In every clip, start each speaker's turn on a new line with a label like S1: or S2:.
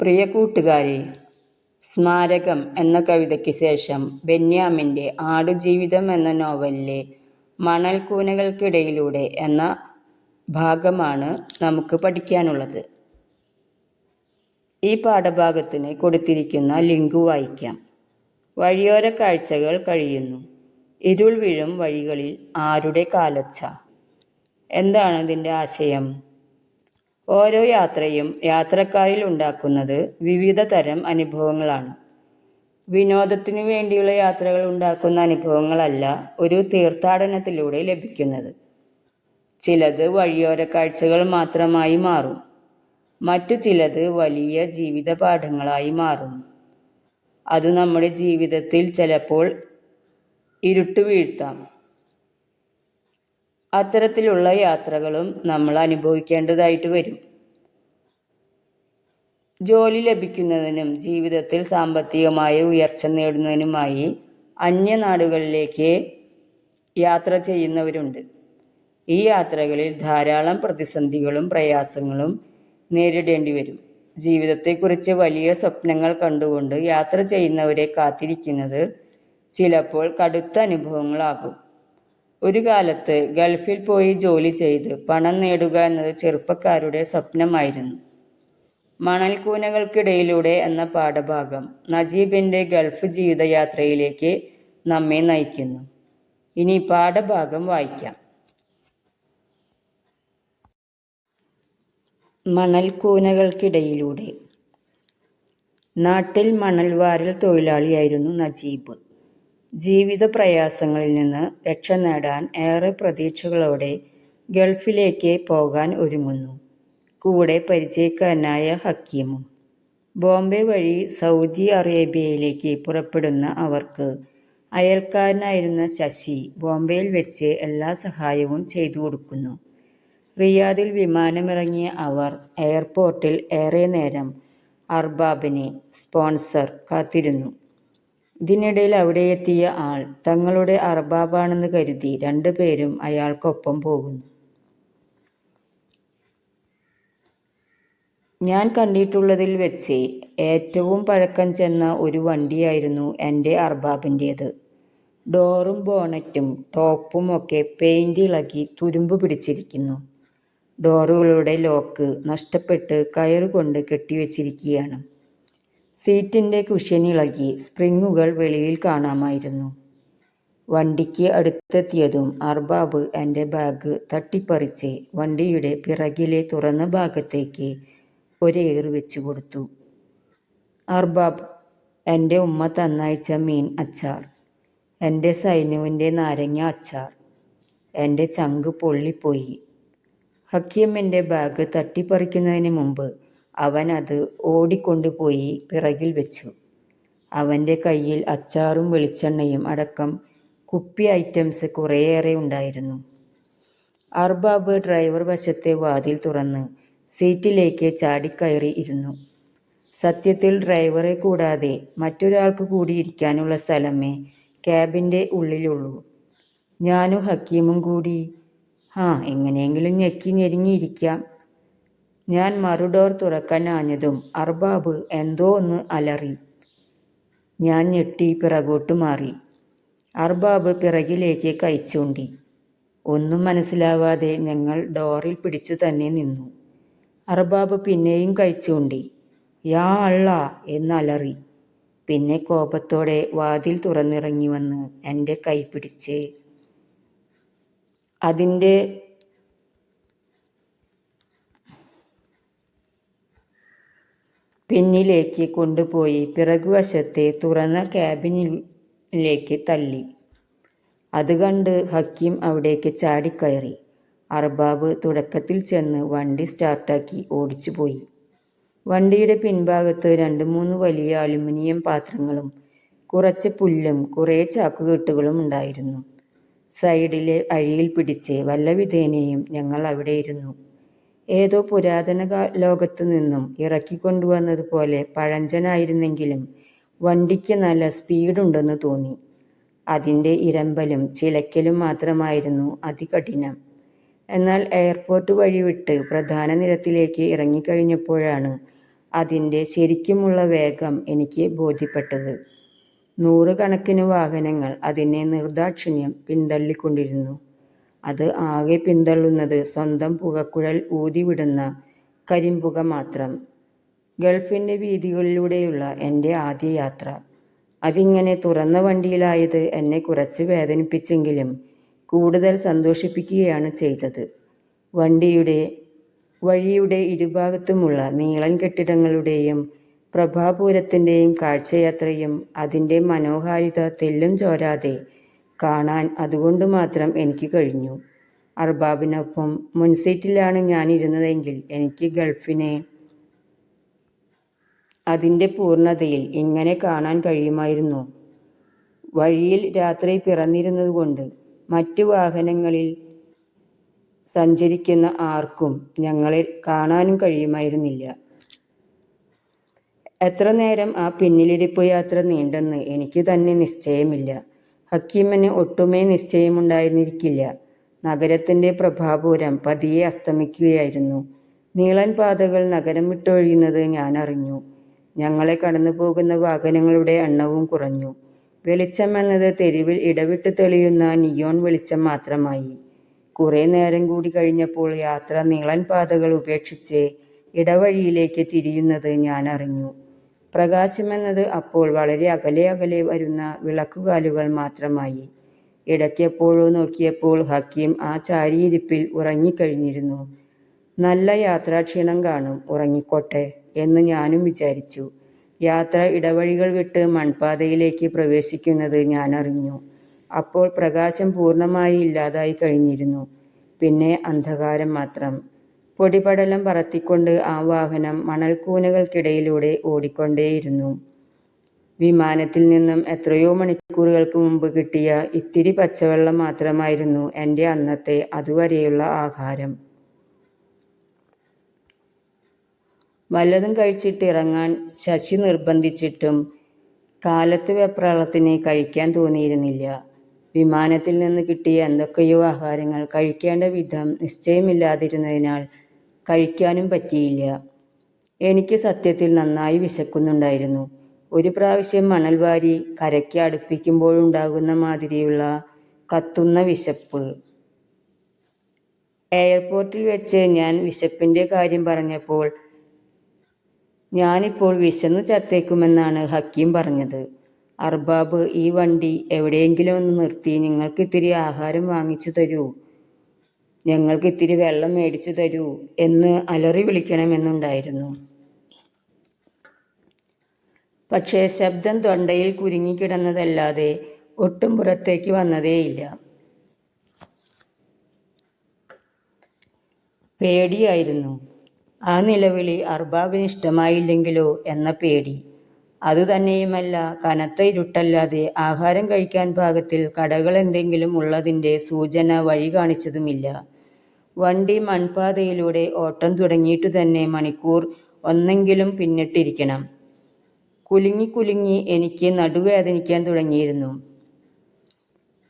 S1: പ്രിയ കൂട്ടുകാരെ, സ്മാരകം എന്ന കവിതയ്ക്ക് ശേഷം ബെന്യാമിൻ്റെ ആടുജീവിതം എന്ന നോവലിലെ മണൽക്കൂനകൾക്കിടയിലൂടെ എന്ന ഭാഗമാണ് നമുക്ക് പഠിക്കാനുള്ളത്. ഈ പാഠഭാഗത്തിന് കൊടുത്തിരിക്കുന്ന ലിങ്ക് വായിക്കാം. വഴിയോര കാഴ്ചകൾ കഴിയുന്നു. ഇരുൾ വീഴും വഴികളിൽ ആരുടെ കാലൊച്ച. എന്താണ് ഇതിൻ്റെ ആശയം? ഓരോ യാത്രയും യാത്രക്കാരിൽ ഉണ്ടാക്കുന്നത് വിവിധ തരം അനുഭവങ്ങളാണ്. വിനോദത്തിനു വേണ്ടിയുള്ള യാത്രകൾ ഉണ്ടാക്കുന്ന അനുഭവങ്ങളല്ല ഒരു തീർത്ഥാടനത്തിലൂടെ ലഭിക്കുന്നത്. ചിലത് വഴിയോര കാഴ്ചകൾ മാത്രമായി മാറും, മറ്റു ചിലത് വലിയ ജീവിത പാഠങ്ങളായി മാറുന്നു. അത് നമ്മുടെ ജീവിതത്തിൽ ചിലപ്പോൾ ഇരുട്ട് വീഴ്ത്താം. അത്തരത്തിലുള്ള യാത്രകളും നമ്മൾ അനുഭവിക്കേണ്ടതായിട്ട് വരും. ജോലി ലഭിക്കുന്നതിനും ജീവിതത്തിൽ സാമ്പത്തികമായ ഉയർച്ച നേടുന്നതിനുമായി അന്യനാടുകളിലേക്ക് യാത്ര ചെയ്യുന്നവരുണ്ട്. ഈ യാത്രകളിൽ ധാരാളം പ്രതിസന്ധികളും പ്രയാസങ്ങളും നേരിടേണ്ടി വരും. ജീവിതത്തെക്കുറിച്ച് വലിയ സ്വപ്നങ്ങൾ കണ്ടുകൊണ്ട് യാത്ര ചെയ്യുന്നവരെ കാത്തിരിക്കുന്നത് ചിലപ്പോൾ കടുത്ത അനുഭവങ്ങളാകും. ഒരു കാലത്ത് ഗൾഫിൽ പോയി ജോലി ചെയ്ത് പണം നേടുക എന്നത് ചെറുപ്പക്കാരുടെ സ്വപ്നമായിരുന്നു. മണൽക്കൂനകൾക്കിടയിലൂടെ എന്ന പാഠഭാഗം നജീബിൻ്റെ ഗൾഫ് ജീവിതയാത്രയിലേക്ക് നമ്മെ നയിക്കുന്നു. ഇനി പാഠഭാഗം വായിക്കാം. മണൽക്കൂനകൾക്കിടയിലൂടെ. നാട്ടിൽ മണൽവാരൽ തൊഴിലാളിയായിരുന്നു നജീബ്. ജീവിത പ്രയാസങ്ങളിൽ നിന്ന് രക്ഷ നേടാൻ ഏറെ പ്രതീക്ഷകളോടെ ഗൾഫിലേക്ക് പോകാൻ ഒരുങ്ങുന്നു. കൂടെ പരിചയക്കാരനായ ഹക്കീമും. ബോംബെ വഴി സൗദി അറേബ്യയിലേക്ക് പുറപ്പെടുന്ന അവർക്ക് അയൽക്കാരനായിരുന്ന ശശി ബോംബെയിൽ വെച്ച് എല്ലാ സഹായവും ചെയ്തു കൊടുക്കുന്നു. റിയാദിൽ വിമാനമിറങ്ങിയ അവർ എയർപോർട്ടിൽ ഏറെ നേരം അർബാബിനെ സ്പോൺസർ കാത്തിരുന്നു. ഇതിനിടയിൽ അവിടെ എത്തിയ ആൾ തങ്ങളുടെ അർബാബാണെന്ന് കരുതി രണ്ടുപേരും അയാൾക്കൊപ്പം പോകുന്നു. ഞാൻ കണ്ടിട്ടുള്ളതിൽ വെച്ച് ഏറ്റവും പഴക്കം ചെന്ന ഒരു വണ്ടിയായിരുന്നു എൻ്റെ അർബാബിൻ്റേത്. ഡോറും ബോണറ്റും ടോപ്പും ഒക്കെ പെയിൻ്റ് ഇളകി തുരുമ്പ് പിടിച്ചിരിക്കുന്നു. ഡോറുകളുടെ ലോക്ക് നഷ്ടപ്പെട്ട് കയറുകൊണ്ട് കെട്ടിവെച്ചിരിക്കുകയാണ്. സീറ്റിൻ്റെ കുഷ്യൻ ഇളകി സ്പ്രിങ്ങുകൾ വെളിയിൽ കാണാമായിരുന്നു. വണ്ടിക്ക് അടുത്തെത്തിയതും അർബാബ് എൻ്റെ ബാഗ് തട്ടിപ്പറിച്ച് വണ്ടിയുടെ പിറകിലെ തുറന്ന ഭാഗത്തേക്ക് ഒരേറ് വെച്ചു കൊടുത്തു. അർബാബ്, എൻ്റെ ഉമ്മ തന്നയച്ച മീൻ അച്ചാർ, എൻ്റെ സൈനുവിൻ്റെ നാരങ്ങ അച്ചാർ. എൻ്റെ ചങ്ക് പൊള്ളിപ്പോയി. ഹക്കീമിൻ്റെ ബാഗ് തട്ടിപ്പറിക്കുന്നതിന് മുമ്പ് അവൻ അത് ഓടിക്കൊണ്ടുപോയി പിറകിൽ വെച്ചു. അവൻ്റെ കയ്യിൽ അച്ചാറും വെളിച്ചെണ്ണയും അടക്കം കുപ്പി ഐറ്റംസ് കുറേയേറെ ഉണ്ടായിരുന്നു. അർബാബ് ഡ്രൈവർ വശത്തെ വാതിൽ തുറന്ന് സീറ്റിലേക്ക് ചാടിക്കയറി ഇരുന്നു. സത്യത്തിൽ ഡ്രൈവറെ കൂടാതെ മറ്റൊരാൾക്ക് കൂടി ഇരിക്കാനുള്ള സ്ഥലമേ ക്യാബിൻ്റെ ഉള്ളിലുള്ളൂ. ഞാനും ഹക്കീമും കൂടി എങ്ങനെയെങ്കിലും ഞെക്കി ഞെരുങ്ങിയിരിക്കാം. ഞാൻ മറുഡോർ തുറക്കാൻ ആഞ്ഞതും അർബാബ് എന്തോ ഒന്ന് അലറി. ഞാൻ ഞെട്ടി പിറകോട്ട് മാറി. അർബാബ് പിറകിലേക്ക് കൈ ചൂണ്ടി. ഒന്നും മനസ്സിലാവാതെ ഞങ്ങൾ ഡോറിൽ പിടിച്ചു തന്നെ നിന്നു. അർബാബ് പിന്നെയും കൈ ചൂണ്ടി. യാ അള്ളാ എന്നലറി. പിന്നെ കോപത്തോടെ വാതിൽ തുറന്നിറങ്ങി വന്ന് എൻ്റെ കൈ പിടിച്ച് അതിൻ്റെ പിന്നിലേക്ക് കൊണ്ടുപോയി പിറകുവശത്തെ തുറന്ന ക്യാബിനിലേക്ക് തള്ളി. അത് കണ്ട് ഹക്കീം അവിടേക്ക് ചാടിക്കയറി. അർബാബ് തുടക്കത്തിൽ ചെന്ന് വണ്ടി സ്റ്റാർട്ടാക്കി ഓടിച്ചു പോയി. വണ്ടിയുടെ പിൻഭാഗത്ത് 2-3 വലിയ അലുമിനിയം പാത്രങ്ങളും കുറച്ച് പുല്ലും കുറേ ചാക്കുകെട്ടുകളും ഉണ്ടായിരുന്നു. സൈഡിലെ അഴിയിൽ പിടിച്ച് വല്ലവിധേനയും ഞങ്ങൾ അവിടെ ഇരുന്നു. ഏതോ പുരാതന ലോകത്തു നിന്നും ഇറക്കിക്കൊണ്ടുവന്നതുപോലെ പഴഞ്ചനായിരുന്നെങ്കിലും വണ്ടിക്ക് നല്ല സ്പീഡുണ്ടെന്ന് തോന്നി. അതിൻ്റെ ഇരമ്പലും ചിലയ്ക്കലും മാത്രമായിരുന്നു അതികഠിനം. എന്നാൽ എയർപോർട്ട് വഴി വിട്ട് പ്രധാന നിരത്തിലേക്ക് ഇറങ്ങിക്കഴിഞ്ഞപ്പോഴാണ് അതിൻ്റെ ശരിക്കുമുള്ള വേഗം എനിക്ക് ബോധ്യപ്പെട്ടത്. നൂറുകണക്കിന് വാഹനങ്ങൾ അതിനെ നിർദാക്ഷിണ്യം പിന്തള്ളിക്കൊണ്ടിരുന്നു. അത് ആകെ പിന്തള്ളുന്നത് സ്വന്തം പുകക്കുഴൽ ഊതിവിടുന്ന കരിമ്പുക മാത്രം. ഗൾഫിൻ്റെ വീഥികളിലൂടെയുള്ള എൻ്റെ ആദ്യ യാത്ര. അതിങ്ങനെ തുറന്ന വണ്ടിയിലായത് എന്നെ കുറച്ച് വേദനിപ്പിച്ചെങ്കിലും കൂടുതൽ സന്തോഷിപ്പിക്കുകയാണ് ചെയ്തത്. വഴിയുടെ ഇരുഭാഗത്തുമുള്ള നീളൻ കെട്ടിടങ്ങളുടെയും പ്രഭാപൂരത്തിൻ്റെയും കാഴ്ചയത്രയും അതിൻ്റെ മനോഹാരിത തെല്ലും ചോരാതെ കാണാൻ അതുകൊണ്ട് മാത്രം എനിക്ക് കഴിഞ്ഞു. അർബാബിനൊപ്പം മുൻസീറ്റിലാണ് ഞാനിരുന്നതെങ്കിൽ എനിക്ക് ഗൾഫിനെ അതിൻ്റെ പൂർണ്ണതയിൽ ഇങ്ങനെ കാണാൻ കഴിയുമായിരുന്നു. വഴിയിൽ രാത്രി പിറന്നിരുന്നതുകൊണ്ട് മറ്റു വാഹനങ്ങളിൽ സഞ്ചരിക്കുന്ന ആർക്കും ഞങ്ങളെ കാണാനും കഴിയുമായിരുന്നില്ല. എത്ര നേരം ആ പിന്നിലിരിപ്പ് യാത്ര നീണ്ടെന്ന് എനിക്ക് തന്നെ നിശ്ചയമില്ല. ഹക്കീമിന് ഒട്ടുമേ നിശ്ചയമുണ്ടായിരുന്നിരിക്കില്ല. നഗരത്തിൻ്റെ പ്രഭാപൂരം പതിയെ അസ്തമിക്കുകയായിരുന്നു. നീളൻ പാതകൾ നഗരം വിട്ടൊഴിയുന്നത് ഞാൻ അറിഞ്ഞു. ഞങ്ങളെ കടന്നു പോകുന്ന വാഹനങ്ങളുടെ എണ്ണവും കുറഞ്ഞു. വെളിച്ചമെന്നത് തെരുവിൽ ഇടവിട്ട് തെളിയുന്ന നിയോൺ വെളിച്ചം മാത്രമായി. കുറേ നേരം കൂടി കഴിഞ്ഞപ്പോൾ യാത്ര നീളൻ പാതകൾ ഉപേക്ഷിച്ച് ഇടവഴിയിലേക്ക് തിരിയുന്നത് ഞാൻ അറിഞ്ഞു. പ്രകാശമെന്നത് അപ്പോൾ വളരെ അകലെ അകലെ വരുന്ന വിളക്കുകാലുകൾ മാത്രമായി. ഇടയ്ക്കെപ്പോഴോ നോക്കിയപ്പോൾ ഹക്കീം ആ ചാരിയിരിപ്പിൽ ഉറങ്ങിക്കഴിഞ്ഞിരുന്നു. നല്ല യാത്രാക്ഷീണം കാണും, ഉറങ്ങിക്കോട്ടെ എന്ന് ഞാനും വിചാരിച്ചു. യാത്ര ഇടവഴികൾ വിട്ട് മൺപാതയിലേക്ക് പ്രവേശിക്കുന്നത് ഞാൻ അറിഞ്ഞു. അപ്പോൾ പ്രകാശം പൂർണ്ണമായി ഇല്ലാതായി കഴിഞ്ഞിരുന്നു. പിന്നെ അന്ധകാരം മാത്രം. പൊടിപടലം പറത്തിക്കൊണ്ട് ആ വാഹനം മണൽക്കൂനകൾക്കിടയിലൂടെ ഓടിക്കൊണ്ടേയിരുന്നു. വിമാനത്തിൽ നിന്നും എത്രയോ മണിക്കൂറുകൾക്ക് മുമ്പ് കിട്ടിയ ഇത്തിരി പച്ചവെള്ളം മാത്രമായിരുന്നു എൻ്റെ അന്നത്തെ അതുവരെയുള്ള ആഹാരം. വല്ലതും കഴിച്ചിട്ട് ഇറങ്ങാൻ ശശി നിർബന്ധിച്ചിട്ടും കാലത്ത് വെപ്രാളത്തിന് കഴിക്കാൻ തോന്നിയിരുന്നില്ല. വിമാനത്തിൽ നിന്ന് കിട്ടിയ എന്തൊക്കെയോ ആഹാരങ്ങൾ കഴിക്കേണ്ട വിധം നിശ്ചയമില്ലാതിരുന്നതിനാൽ കഴിക്കാനും പറ്റിയില്ല. എനിക്ക് സത്യത്തിൽ നന്നായി വിശക്കുന്നുണ്ടായിരുന്നു. ഒരു പ്രാവശ്യം മണൽ വാരി കരയ്ക്ക് അടുപ്പിക്കുമ്പോഴുണ്ടാകുന്ന മാതിരിയുള്ള കത്തുന്ന വിശപ്പ്. എയർപോർട്ടിൽ വെച്ച് ഞാൻ വിശപ്പിൻ്റെ കാര്യം പറഞ്ഞപ്പോൾ ഞാനിപ്പോൾ വിശന്നു ചത്തേക്കുമെന്നാണ് ഹക്കീം പറഞ്ഞത്. അർബാബ്, ഈ വണ്ടി എവിടെയെങ്കിലും ഒന്ന് നിർത്തി നിങ്ങൾക്കിത്തിരി ആഹാരം വാങ്ങിച്ചു തരൂ, ഞങ്ങൾക്കിത്തിരി വെള്ളം മേടിച്ചു തരൂ എന്ന് അലറി വിളിക്കണമെന്നുണ്ടായിരുന്നു. പക്ഷേ ശബ്ദം തൊണ്ടയിൽ കുരുങ്ങിക്കിടന്നതല്ലാതെ ഒട്ടും പുറത്തേക്ക് വന്നതേയില്ല. പേടിയായിരുന്നു. ആ നിലവിളി അർബാബിന് ഇഷ്ടമായില്ലെങ്കിലോ എന്ന പേടി. അതുതന്നെയുമല്ല, കനത്ത ഇരുട്ടല്ലാതെ ആഹാരം കഴിക്കാൻ പാകത്തിൽ കടകൾ എന്തെങ്കിലും ഉള്ളതിൻ്റെ സൂചന വഴി കാണിച്ചതുമില്ല. വണ്ടി മൺപാതയിലൂടെ ഓട്ടം തുടങ്ങിയിട്ടു തന്നെ മണിക്കൂർ ഒന്നെങ്കിലും പിന്നിട്ടിരിക്കണം. കുലുങ്ങി കുലുങ്ങി എനിക്ക് നടുവേദനിക്കാൻ തുടങ്ങിയിരുന്നു.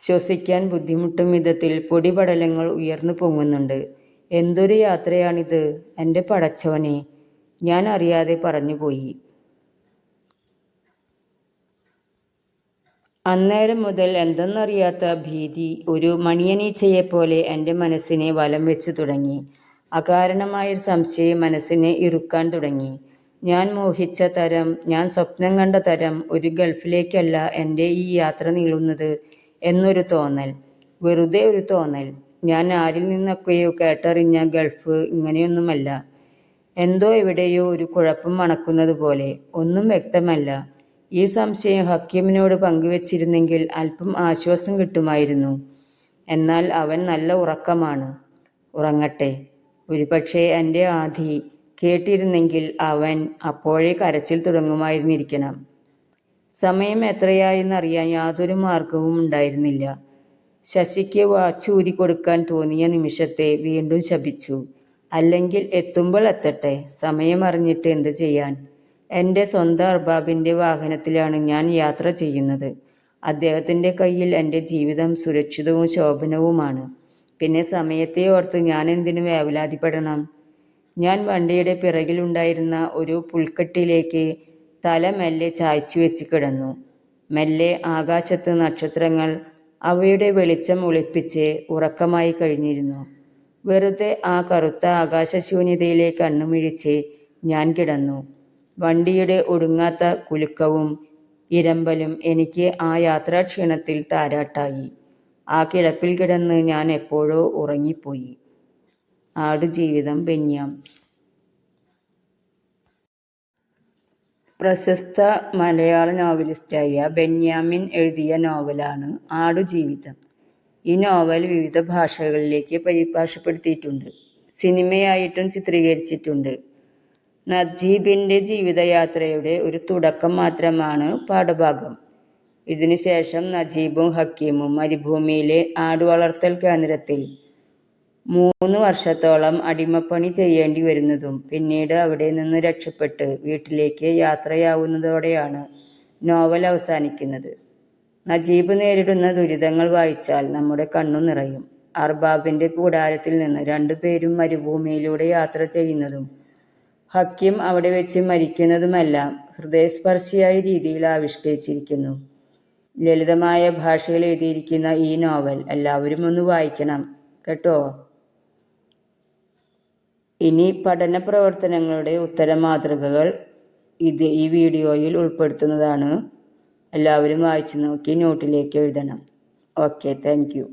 S1: ശ്വസിക്കാൻ ബുദ്ധിമുട്ടും വിധത്തിൽ പൊടിപടലങ്ങൾ ഉയർന്നു പൊങ്ങുന്നുണ്ട്. എന്തൊരു യാത്രയാണിത്, എൻ്റെ പടച്ചോനെ, ഞാൻ അറിയാതെ പറഞ്ഞുപോയി. അന്നേരം മുതൽ എന്തെന്നറിയാത്ത ഭീതി ഒരു മണിയനീച്ചയെപ്പോലെ എൻ്റെ മനസ്സിനെ വലം വെച്ചു തുടങ്ങി. അകാരണമായൊരു സംശയം മനസ്സിനെ ഇറുക്കാൻ തുടങ്ങി. ഞാൻ മോഹിച്ച തരം, ഞാൻ സ്വപ്നം കണ്ട തരം ഒരു ഗൾഫിലേക്കല്ല എൻ്റെ ഈ യാത്ര നീളുന്നത് എന്നൊരു തോന്നൽ. വെറുതെ ഒരു തോന്നൽ. ഞാൻ ആരിൽ നിന്നൊക്കെയോ കേട്ടറിഞ്ഞ ഗൾഫ് ഇങ്ങനെയൊന്നുമല്ല. എന്തോ എവിടെയോ ഒരു കുഴപ്പം മണക്കുന്നത് പോലെ. ഒന്നും വ്യക്തമല്ല. ഈ സംശയം ഹക്കീമിനോട് പങ്കുവച്ചിരുന്നെങ്കിൽ അല്പം ആശ്വാസം കിട്ടുമായിരുന്നു. എന്നാൽ അവൻ നല്ല ഉറക്കമാണ്. ഉറങ്ങട്ടെ. ഒരുപക്ഷെ എൻ്റെ ആധി കേട്ടിരുന്നെങ്കിൽ അവൻ അപ്പോഴേ കരച്ചിൽ തുടങ്ങുമായിരുന്നിരിക്കണം. സമയം എത്രയായെന്നറിയാൻ യാതൊരു മാർഗവും ഉണ്ടായിരുന്നില്ല. ശശിക്ക് വാച്ച് ഊരിക്കൊടുക്കാൻ തോന്നിയ നിമിഷത്തെ വീണ്ടും ശപിച്ചു. അല്ലെങ്കിൽ എത്തുമ്പോൾ എത്തട്ടെ, സമയം അറിഞ്ഞിട്ട് എന്ത് ചെയ്യാൻ? എൻ്റെ സ്വന്തം അർബാബിൻ്റെ വാഹനത്തിലാണ് ഞാൻ യാത്ര ചെയ്യുന്നത്. അദ്ദേഹത്തിൻ്റെ കയ്യിൽ എൻ്റെ ജീവിതം സുരക്ഷിതവും ശോഭനവുമാണ്. പിന്നെ സമയത്തെ ഓർത്ത് ഞാൻ എന്തിനു വേവലാതിപ്പെടണം? ഞാൻ വണ്ടിയുടെ പിറകിലുണ്ടായിരുന്ന ഒരു പുൽക്കെട്ടിലേക്ക് തല മെല്ലെ ചായ്ച്ചു വെച്ച് കിടന്നു. മെല്ലെ ആകാശത്ത് നക്ഷത്രങ്ങൾ അവയുടെ വെളിച്ചം ഒളിപ്പിച്ച് ഉറക്കമായി കഴിഞ്ഞിരുന്നു. വെറുതെ ആ കറുത്ത ആകാശശൂന്യതയിലെ കണ്ണുമിഴിച്ച് ഞാൻ കിടന്നു. വണ്ടിയുടെ ഒടുങ്ങാത്ത കുലുക്കവും ഇരമ്പലും എനിക്ക് ആ യാത്രാക്ഷീണത്തിൽ താരാട്ടായി. ആ കിടപ്പിൽ കിടന്ന് ഞാൻ എപ്പോഴോ ഉറങ്ങിപ്പോയി. ആടുജീവിതം ബെന്യാം. പ്രശസ്ത മലയാള നോവലിസ്റ്റായ ബെന്യാമിൻ എഴുതിയ നോവലാണ് ആടുജീവിതം. ഈ നോവൽ വിവിധ ഭാഷകളിലേക്ക് പരിഭാഷപ്പെടുത്തിയിട്ടുണ്ട്. സിനിമയായിട്ടും ചിത്രീകരിച്ചിട്ടുണ്ട്. നജീബിൻ്റെ ജീവിതയാത്രയുടെ ഒരു തുടക്കം മാത്രമാണ് പാഠഭാഗം. ഇതിനുശേഷം നജീബും ഹക്കീമും മരുഭൂമിയിലെ ആടുവളർത്തൽ കേന്ദ്രത്തിൽ 3 വർഷത്തോളം അടിമപ്പണി ചെയ്യേണ്ടി വരുന്നതും പിന്നീട് അവിടെ നിന്ന് രക്ഷപ്പെട്ട് വീട്ടിലേക്ക് യാത്രയാവുന്നതോടെയാണ് നോവൽ അവസാനിക്കുന്നത്. നജീബ് നേരിടുന്ന ദുരിതങ്ങൾ വായിച്ചാൽ നമ്മുടെ കണ്ണു നിറയും. അർബാബിൻ്റെ കൂടാരത്തിൽ നിന്ന് 2 പേരും മരുഭൂമിയിലൂടെ യാത്ര ചെയ്യുന്നതും ഹക്കീം അവിടെ വെച്ച് മരിക്കുന്നതുമെല്ലാം ഹൃദയസ്പർശിയായ രീതിയിൽ ആവിഷ്കരിച്ചിരിക്കുന്നു. ലളിതമായ ഭാഷയിൽ എഴുതിയിരിക്കുന്ന ഈ നോവൽ എല്ലാവരും ഒന്ന് വായിക്കണം കേട്ടോ. ഇനി പഠന പ്രവർത്തനങ്ങളുടെ ഉത്തരമാതൃകകൾ ഈ വീഡിയോയിൽ ഉൾപ്പെടുത്തുന്നതാണ്. എല്ലാവരും വായിച്ചു നോക്കി നോട്ടിലേക്ക് എഴുതണം. Okay, thank you.